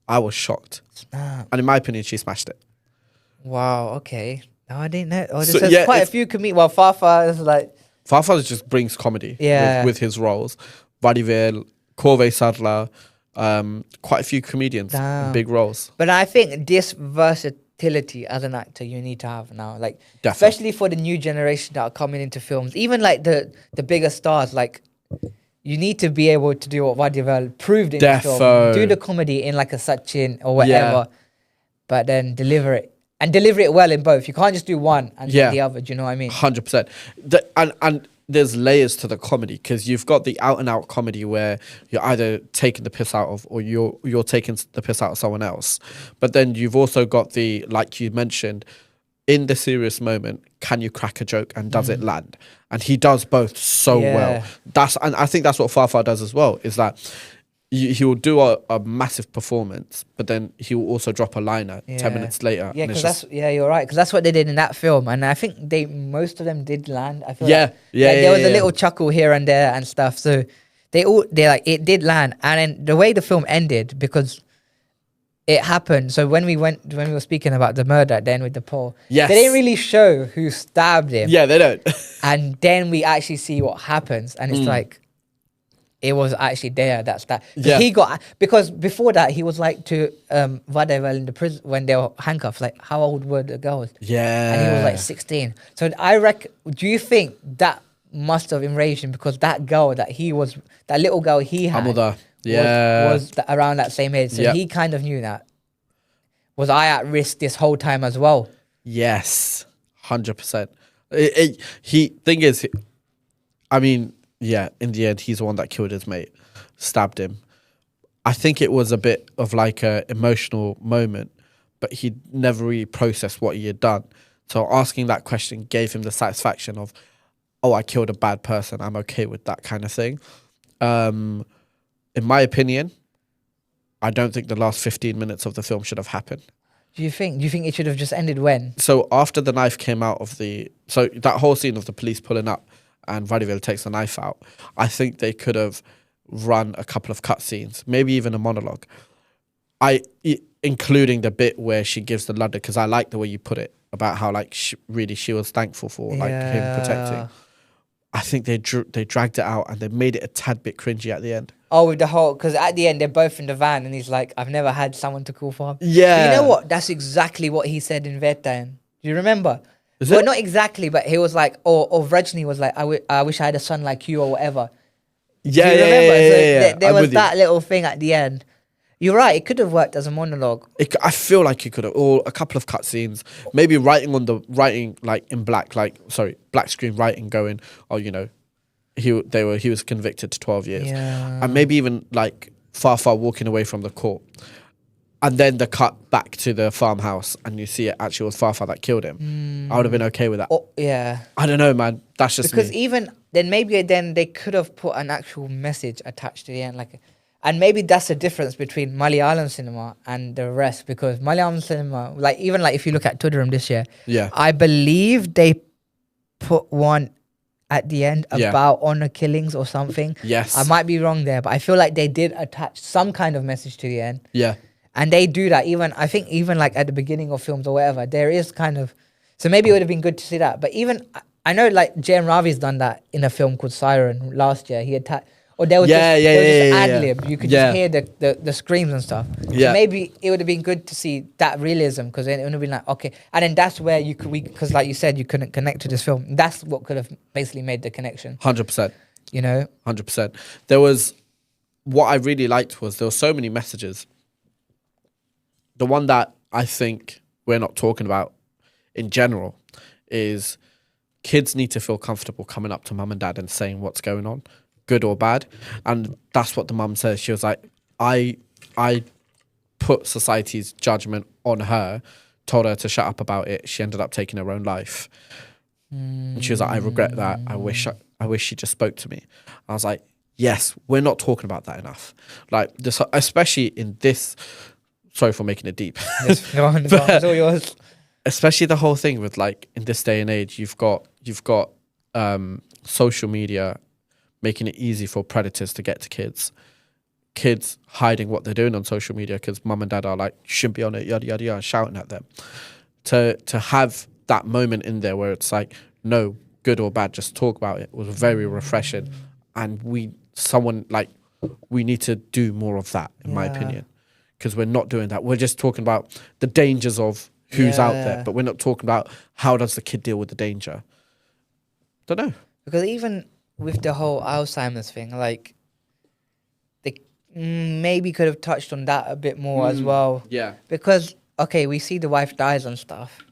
I was shocked. And in my opinion, she smashed it. Wow. Okay. No, I didn't know. There's quite a few comedians. Well, Fahfah is like. Fahfah just brings comedy. With his roles. Vadivelu, Corvée Sadler, quite a few comedians in big roles. But I think this versatility as an actor you need to have now, like especially for the new generation that are coming into films, even like the bigger stars, like you need to be able to do what Vadivelu proved in the film, do the comedy in like a Sachin or whatever, but then deliver it well in both. You can't just do one and then the other. Do you know what I mean? 100%. And there's layers to the comedy, because you've got the out and out comedy where you're either taking the piss out of, or you're taking the piss out of someone else. But then you've also got the, like you mentioned, in the serious moment, can you crack a joke and does it land? And he does both so well. And I think that's what Fafa does as well, is that he will do a massive performance, but then he will also drop a liner 10 minutes later. Yeah, because you're right, because that's what they did in that film, and I think most of them did land. I feel there was a little chuckle here and there and stuff. So it did land, and then the way the film ended, because it happened. So when we were speaking about the murder at the end with the pole, they didn't really show who stabbed him. Yeah, they don't. And then we actually see what happens, and it's like, it was actually there. That's that. Yeah. Because before that he was like to Vadivelu in the prison when they were handcuffed. Like, how old were the girls? Yeah. And he was like 16. So do you think that must have enraged him, because that little girl he had was around that same age. So he kind of knew that. Was I at risk this whole time as well? Yes, 100%. Yeah, in the end, he's the one that killed his mate, stabbed him. I think it was a bit of like a emotional moment, but he never really processed what he had done. So asking that question gave him the satisfaction of, oh, I killed a bad person. I'm okay with that kind of thing. In my opinion, I don't think the last 15 minutes of the film should have happened. Do you think it should have just ended when? So after the knife came out of so that whole scene of the police pulling up, and Vadivelu takes the knife out, I think they could have run a couple of cutscenes, maybe even a monologue. Including the bit where she gives the ladder, because I like the way you put it about how like she was thankful for like him protecting. I think they dragged it out and they made it a tad bit cringy at the end. Oh, with the whole, because at the end they're both in the van and he's like, I've never had someone to call for him. Yeah. But you know what? That's exactly what he said in Vertain. Do you remember? Well, not exactly, but he was like, or Rajni was like, I wish I had a son like you or whatever. Yeah, do you remember? yeah. There was that little thing at the end. You're right, it could have worked as a monologue. I feel like it could have, or a couple of cutscenes, maybe writing like in black screen writing going, oh, you know, he was convicted to 12 years. Yeah. And maybe even like Far walking away from the court. And then the cut back to the farmhouse and you see it actually was Far that killed him. I would have been okay with that. Oh, yeah. I don't know, man. That's just because me. even then, maybe then they could have put an actual message attached to the end, and maybe that's the difference between Malayalam cinema and the rest. Because Malayalam cinema, even if you look at Tudurum this year, I believe they put one at the end about honor killings or something. Yes, I might be wrong there, but I feel like they did attach some kind of message to the end. Yeah. And they do that I think even like at the beginning of films or whatever, there is kind of, so maybe it would have been good to see that. But even, I know like J.M. Ravi's done that in a film called Siren last year. He attached, or there was just ad-lib. You could just hear the screams and stuff. Yeah. So maybe it would have been good to see that realism, because then it would have been like, okay. And then that's where because like you said, you couldn't connect to this film. That's what could have basically made the connection. 100%. You know? 100%. What I really liked was there were so many messages. The one that I think we're not talking about in general is kids need to feel comfortable coming up to mum and dad and saying what's going on, good or bad. And that's what the mum says. She was like, I put society's judgment on her, told her to shut up about it. She ended up taking her own life. And she was like, I regret that. I wish she just spoke to me. I was like, yes, we're not talking about that enough. Like this, especially in this. Sorry for making it deep. Yes, go on, it's all yours. Especially the whole thing with like in this day and age, you've got social media making it easy for predators to get to kids hiding what they're doing on social media because mum and dad are like, you shouldn't be on it, yada yada yada, shouting at them. To have that moment in there where it's like, no, good or bad, just talk about it was very refreshing. And we need to do more of that, in my opinion. Because we're not doing that. We're just talking about the dangers of who's out there, but we're not talking about how does the kid deal with the danger. Don't know. Because even with the whole Alzheimer's thing, like they maybe could have touched on that a bit more as well. Yeah. Because okay, we see the wife dies and stuff,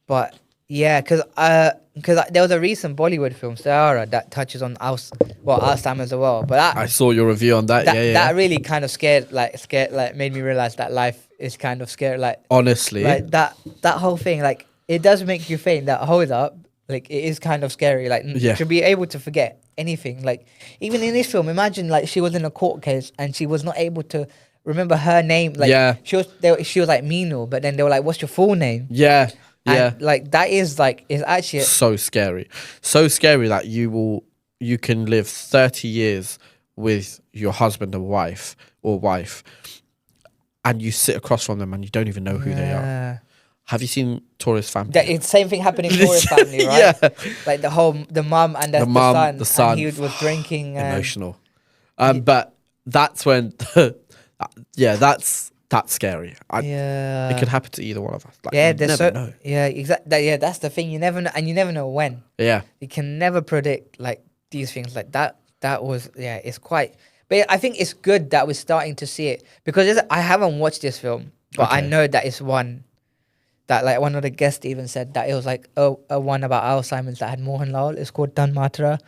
but Yeah, because there was a recent Bollywood film, Sahara, that touches on Alzheimer's as well. But I saw your review on that. Yeah, yeah. that really kind of scared, made me realize that life is kind of scary. Honestly, that whole thing, like, it does make you think that, hold up, like, it is kind of scary. Like, Yeah. to be able to forget anything, like, even in this film, imagine, like, she was in a court case and she was not able to remember her name. Like, Yeah. she was like Minu, but then they were like, what's your full name? yeah, yeah. And, like, that is, like, is actually So scary that you can live 30 years with your husband or wife, and you sit across from them and you don't even know who they are. Have you seen Tourist Family? It's same thing happened in Tourist Family, right? Yeah. Like the mum and the son, and he was drinking. Emotional. But that's when, that's scary. It could happen to either one of us. Like, Yeah, you there's never know. yeah, exactly. Yeah, that's the thing. You never know, and you never know when. Yeah. You can never predict, like, these things like that. That was, it's quite. But I think it's good that we're starting to see it, because I haven't watched this film, but I Okay. know that it's one that, like, one of the guests even said that it was like a one about Alzheimer's that had Mohanlal. It's called Dan Matra,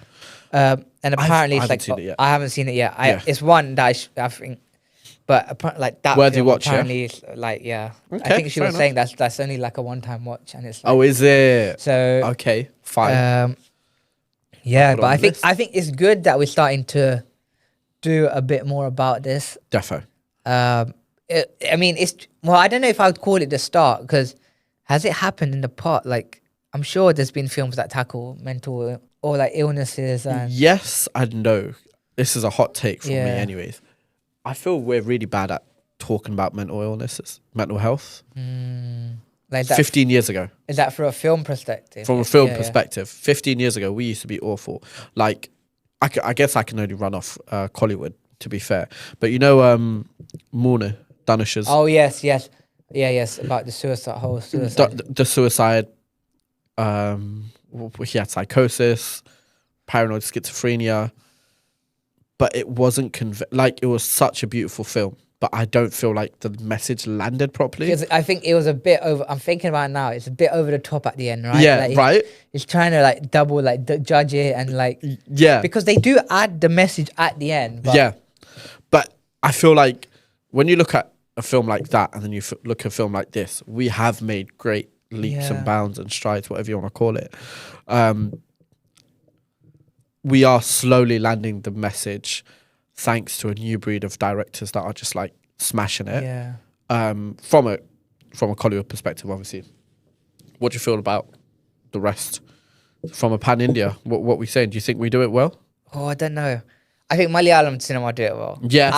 and apparently I it's haven't like seen it yet. I haven't seen it yet. Yeah. It's one that I think, but like that. Worthy film watch, yeah? apparently is, like, I Okay, think she fair was saying that's only like a one-time watch, and it's like, Oh, is it? so. Okay, fine. Yeah, I'll put it but on I the think list. it's good that we're starting to do a bit more about this. Defo. I mean, I don't know if I would call it the start, because has it happened in the past? Like, I'm sure there's been films that tackle mental or like illnesses and Yes and no. This is a hot take from me Yeah. anyways. I feel we're really bad at talking about mental illnesses, mental health. like that. 15 years ago, Is that for a film perspective? from a film Yeah, yeah. perspective, 15 years ago, we used to be awful. Like, I guess I can only run off Collywood, to be fair. But you know, Mona Danish's, Oh yes, yes, yes. About the whole suicide. the suicide, he had psychosis, paranoid schizophrenia, but it wasn't like, it was such a beautiful film, but I don't feel like the message landed properly. Because I think it was a bit over. I'm thinking about it now. It's a bit over the top at the end, right? Yeah, Like, right. It's trying to like double, like judge it and like Yeah, because they do add the message at the end. But yeah, but I feel like when you look at a film like that and then you look at a film like this, we have made great leaps Yeah. and bounds and strides, whatever you want to call it. We are slowly landing the message thanks to a new breed of directors that are just like smashing it. Yeah. From a Collywood perspective, obviously. What do you feel about the rest from a pan India? What we saying? Do you think we do it well? Oh, I don't know. I think Malayalam cinema do it well. Yes.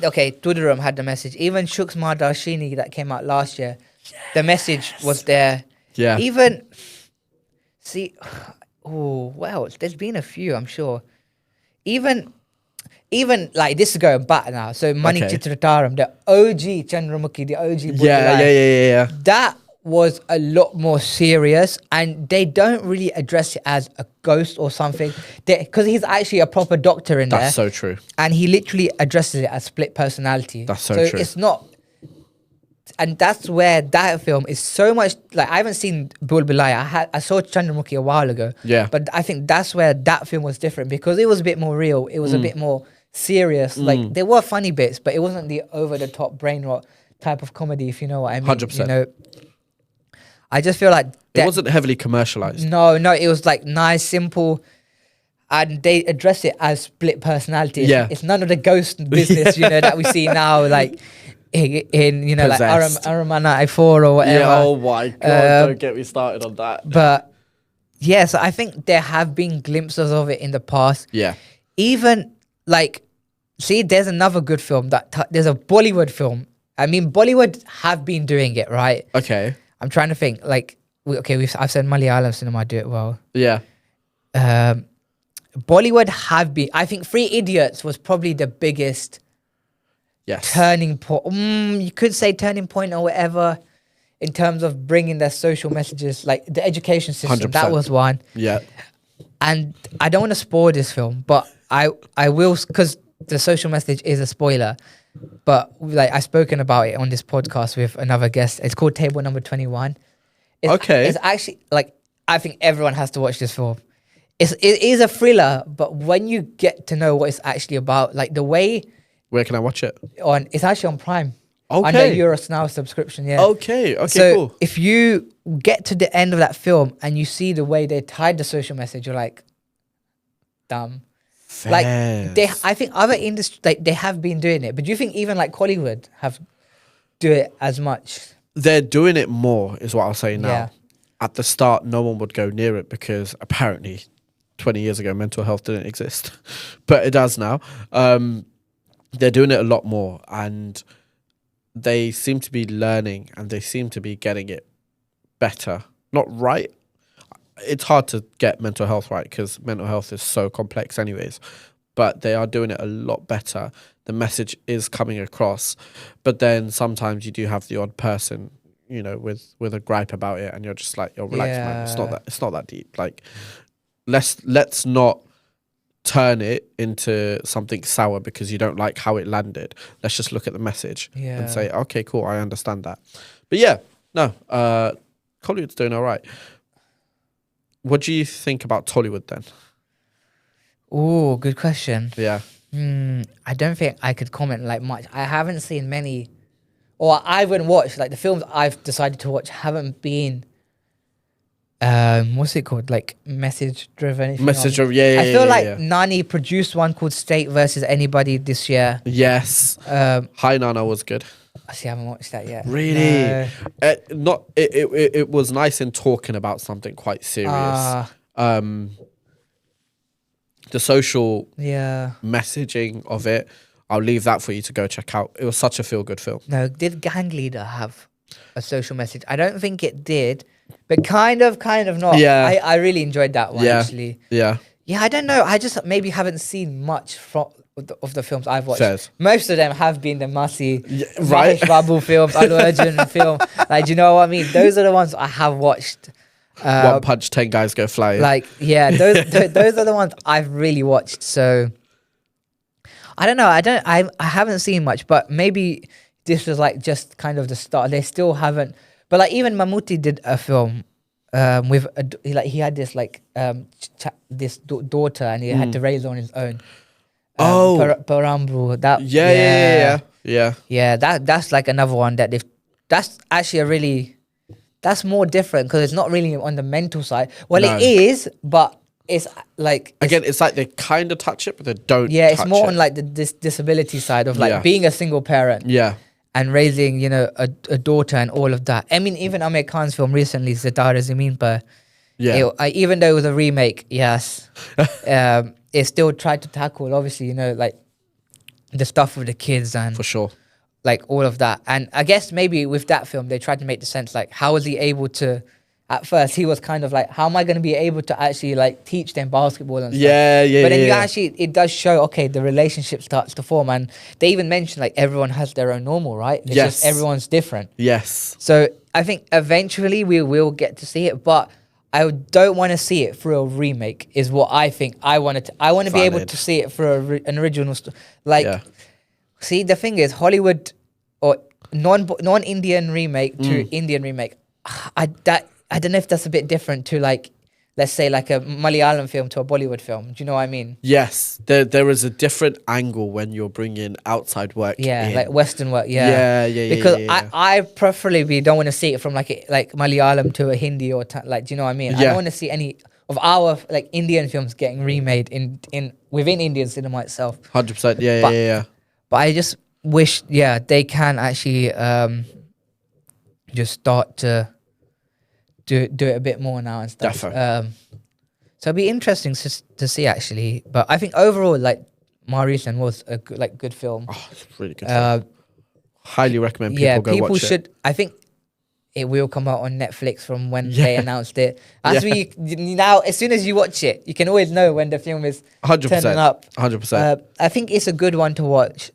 Okay, Tudurum had the message. Even Shuksma Darshini that came out last year, the message was there. Yeah. Even there's been a few, I'm sure. Even like this is going back now. So Mani Okay. Chitrataram, the OG Chandramukhi, the OG Yeah. that was a lot more serious, and they don't really address it as a ghost or something, because he's actually a proper doctor in there. That's so true. And he literally addresses it as split personality. That's so true. It's not, and that's where that film is so much like, I haven't seen Bul Bilaya. I saw Chandramukhi a while ago. Yeah. But I think that's where that film was different, because it was a bit more real. It was a bit more serious. Like, there were funny bits, but it wasn't the over the top brain rot type of comedy, if you know what I mean. 100%. You know, I just feel like It wasn't heavily commercialized. no, it was like nice, simple, and they address it as split personality. Yeah. It's none of the ghost business, that we see now, like in like Possessed. Aramana I4 or whatever. Yeah, oh my God, don't get me started on that. But yeah, so I think there have been glimpses of it in the past. Yeah. Even like, see, there's another good film there's a Bollywood film. I mean, Bollywood have been doing it, right? Okay. I'm trying to think. Like, I've said Malayalam cinema do it well. Yeah. Bollywood have been. I think Three Idiots was probably the biggest Yes. turning point. You could say turning point or whatever, in terms of bringing their social messages, like the education system. 100%. That was one. Yeah. And I don't want to spoil this film, but I will, because the social message is a spoiler. But like, I've spoken about it on this podcast with another guest. It's called Table Number 21. It's actually like I think everyone has to watch this film. It is a thriller, but when you get to know what it's actually about, like the way Where can I watch it? it's actually on Prime. Okay. Under Euros Now subscription, yeah. Okay, So cool. if you get to the end of that film and you see the way they tied the social message, you're like, damn. Like I think other industries, like they have been doing it, but do you think even like Hollywood have do it as much? They're doing it more, is what I'll say now. Yeah. At the start, no one would go near it because apparently 20 years ago, mental health didn't exist, but it does now. They're doing it a lot more, and they seem to be learning, and they seem to be getting it better. Not right. It's hard to get mental health right because mental health is so complex anyways, but they are doing it a lot better. The message is coming across, but then sometimes you do have the odd person, you know, with a gripe about it, and you're just like, yo, relax, man. It's not that deep. Like, let's not turn it into something sour because you don't like how it landed. Let's just look at the message and say, okay, cool, I understand that. But yeah, no, Hollywood's doing all right. What do you think about Tollywood then? Oh, good question. Yeah. I don't think I could comment like much. I haven't seen many, or I haven't watched, like the films I've decided to watch haven't been, what's it called? Like message driven. Message driven, yeah. I feel like Nani produced one called State versus Anybody this year. Yes. Hi Nana was good. I haven't watched that yet. Really? No. It was nice in talking about something quite serious. The social messaging of it, I'll leave that for you to go check out. It was such a feel-good film. No, did Gang Leader have a social message? I don't think it did, but kind of not. Yeah. I really enjoyed that one, actually. Yeah. Yeah, I don't know. I just maybe haven't seen much of the films I've watched. Fairs. Most of them have been the Masi, right? Babu films, Allu Arjun film. Like, do you know what I mean? Those are the ones I have watched. One punch, 10 guys go flying. Like, yeah, those are the ones I've really watched. So I don't know. I haven't seen much, but maybe this was like just kind of the start. They still haven't. But like even Mammootty did a film with he had this like this daughter, and he had to raise her on his own. Parambu. That yeah. That's like another one that that's actually that's more different because it's not really on the mental side. Well, it is, but it's like it's like they kind of touch it, but they don't. Yeah, it's more on like the disability side of like being a single parent. Yeah. And raising, you know, a daughter and all of that. I mean, even Amir Khan's film recently, Zidara Zameen Par. Yeah. Even though it was a remake, yes, it still tried to tackle, obviously, you know, like the stuff with the kids and for sure, like all of that. And I guess maybe with that film, they tried to make the sense like, how was he able to? At first, he was kind of like, how am I going to be able to actually like teach them basketball and stuff? But then you actually, it does show, okay, the relationship starts to form. And they even mention like everyone has their own normal, right? It's just everyone's different. Yes. So I think eventually we will get to see it, but I don't want to see it through a remake is what I think. I want to be able to see it through an original story. See, the thing is, Hollywood or non-Indian remake to Indian remake, I don't know if that's a bit different to like, let's say like a Malayalam film to a Bollywood film. Do you know what I mean? Yes, there is a different angle when you're bringing outside work. Yeah, in. like Western work. Yeah, because I preferably don't want to see it from like Malayalam to a Hindi or like, do you know what I mean? I don't want to see any of our like Indian films getting remade in within Indian cinema itself. 100%. Yeah. But I just wish, they can actually just start to do it a bit more now and stuff. Definitely. So it'd be interesting to see actually. But I think overall, like Maareesan was a good film. Oh, it's a really good film. Highly recommend people go watch it. Yeah, people should. I think it will come out on Netflix from when they announced it. As soon as you watch it, you can always know when the film is 100%, turning up. 100%. I think it's a good one to watch.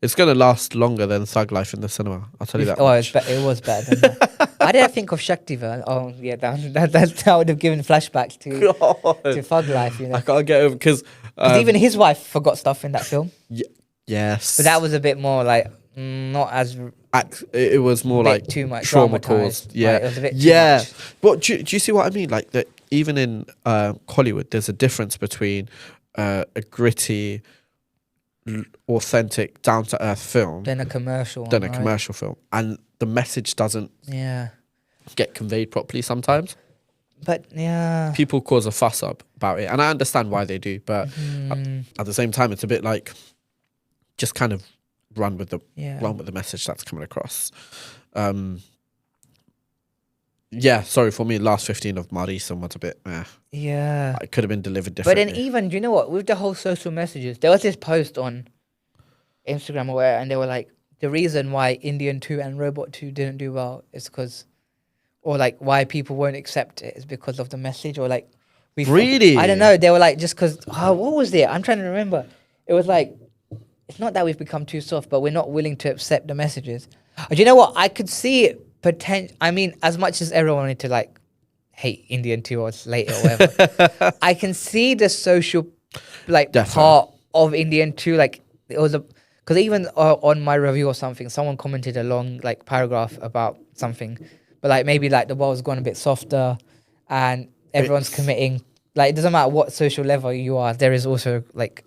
It's going to last longer than Thug Life in the cinema. I'll tell you that. It was better than that. I didn't think of Shaktiva. Oh, yeah, that would have given flashbacks to Thug Life. You know, I can't get over because even his wife forgot stuff in that film. Yes, but that was a bit more like not as it was more Bit like too much trauma dramatized. caused. Yeah, Like, it was a bit too yeah. much. But do you see what I mean? Like that, even in Hollywood, there's a difference between a gritty, authentic, down to earth film Then a commercial than one, a right? commercial film, and the message doesn't Yeah. get conveyed properly sometimes. But yeah. People cause a fuss up about it, and I understand why they do, but Mhm. at the same time, it's a bit like just kind of run with the Yeah. run with the message that's coming across. Yeah, sorry for me. Last 15 of Mareesan was a bit. Yeah. It could have been delivered But differently. then even, do you know what? With the whole social messages, there was this post on Instagram or where, and they were like, the reason why Indian 2 and Robot 2 didn't do well is because, or like why people won't accept it is because of the message, or like, Really? I don't know. They were like, just because, what was it? I'm trying to remember. It was like, it's not that we've become too soft, but we're not willing to accept the messages. Do you know what? I could see it I mean, as much as everyone wanted to like hate Indian 2 or late or whatever, I can see the social like Defo. part of Indian 2. Like it was because even on my review or something, someone commented a long like paragraph about something, but like maybe like the world's gone a bit softer, and everyone's committing. Like it doesn't matter what social level you are, there is also like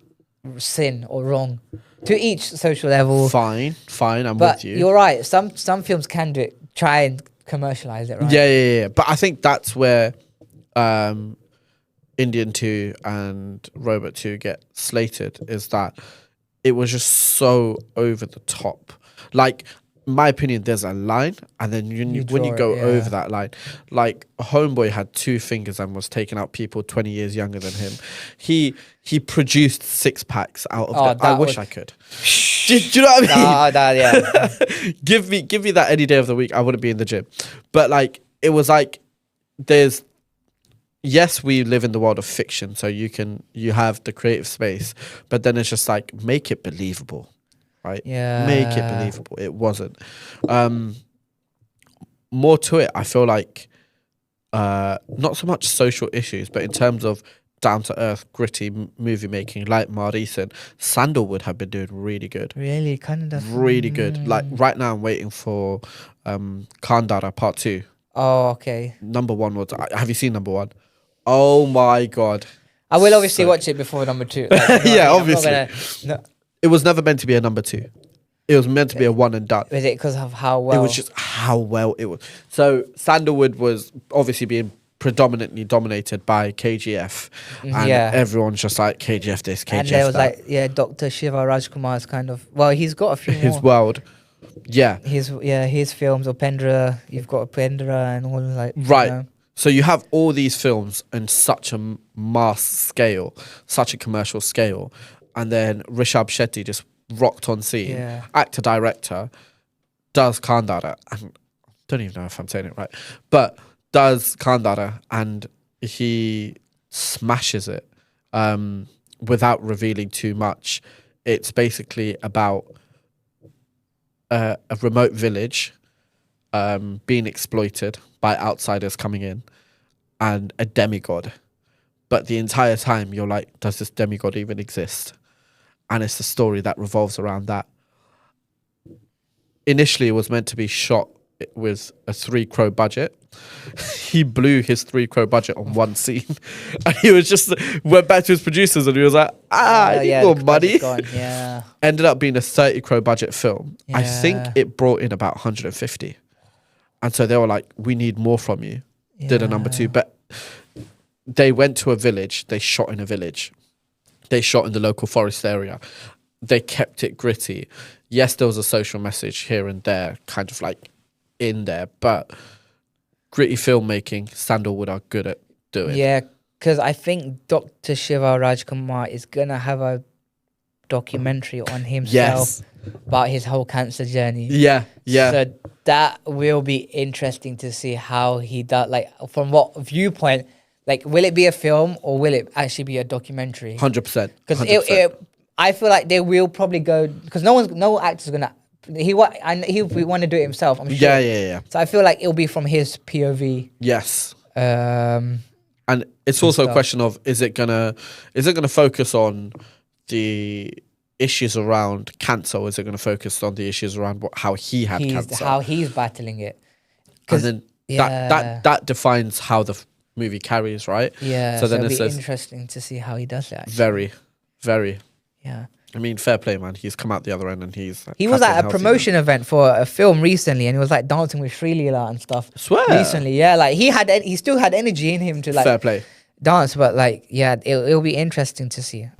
sin or wrong to each social level. Fine, I'm But with you. you're right. Some films can do it. Try and commercialize it, right? Yeah. But I think that's where Indian 2 and Robot 2 get slated, is that it was just so over the top. Like, in my opinion, there's a line, and then when you draw go it, yeah. over that line, like Homeboy had 2 fingers and was taking out people 20 years younger than him. He produced 6-packs out of that. I wish I could. Do you know what I mean? Yeah. give me that any day of the week. I wouldn't be in the gym. But like, it was like, yes, we live in the world of fiction, so you have the creative space, but then it's just like, make it believable, right? Yeah. Make it believable. It wasn't. More to it, I feel like not so much social issues, but in terms of down to earth, gritty movie making, like Maareesan, Sandalwood have been doing really good. Really, kind of. Really good. Like right now, I'm waiting for Kandara Part 2. Oh, okay. Number 1 was. Have you seen number 1? Oh my god! I will obviously watch it before number 2. Like, you know what Yeah, I mean? I'm not obviously. no. It was never meant to be a number 2. It was meant to be a one and done. Is it because of how well? It was just how well it was. So Sandalwood was obviously being predominantly dominated by KGF, and everyone's just like KGF this, KGF and there was that. like Dr. Shiva Rajkumar's kind of he's got a few His more. world. Yeah. His films, Upendra, you've got Upendra and all like Right. You know. So you have all these films in such a mass scale, such a commercial scale, and then Rishabh Shetty just rocked on scene, actor, director, does Kandara, and I don't even know if I'm saying it right, but does Kandara, and he smashes it without revealing too much. It's basically about a remote village being exploited by outsiders coming in, and a demigod. But the entire time you're like, does this demigod even exist? And it's the story that revolves around that. Initially, it was meant to be shot with a 3 crore budget. He blew his 3 crore budget on one scene. And he was just, went back to his producers and he was like, I need more money. Yeah. Ended up being a 30 crore budget film. I think Yeah. it brought in about 150. And so they were like, we need more from you. Did a number 2. But they went to a village. They shot in a village. They shot in the local forest area. They kept it gritty. Yes, there was a social message here and there, kind of like in there, but gritty filmmaking, Sandalwood are good at doing. Yeah, because I think Dr. Shiva Rajkumar is going to have a documentary on himself about his whole cancer journey. Yeah. So that will be interesting to see how he does, like, from what viewpoint, like, will it be a film or will it actually be a documentary? 100%. Because I feel like they will probably go, because no actor's going to, he want to do it himself, I'm sure. Yeah. So I feel like it'll be from his POV. Yes. And it's also a question of, is it gonna focus on the issues around cancer, or is it going to focus on the issues around how he had cancer? How he's battling it. And then that defines how the movie carries, right? Yeah. So then it'll it be says interesting to see how he does that. very, very. Yeah. I mean, fair play, man. He's come out the other end and he's. He was happy and at a healthy promotion event for a film recently, and he was like dancing with Sri Leela and stuff. Swear. Recently, yeah, like he still had energy in him to now. like Fair play. dance, but like, yeah, it'll be interesting to see.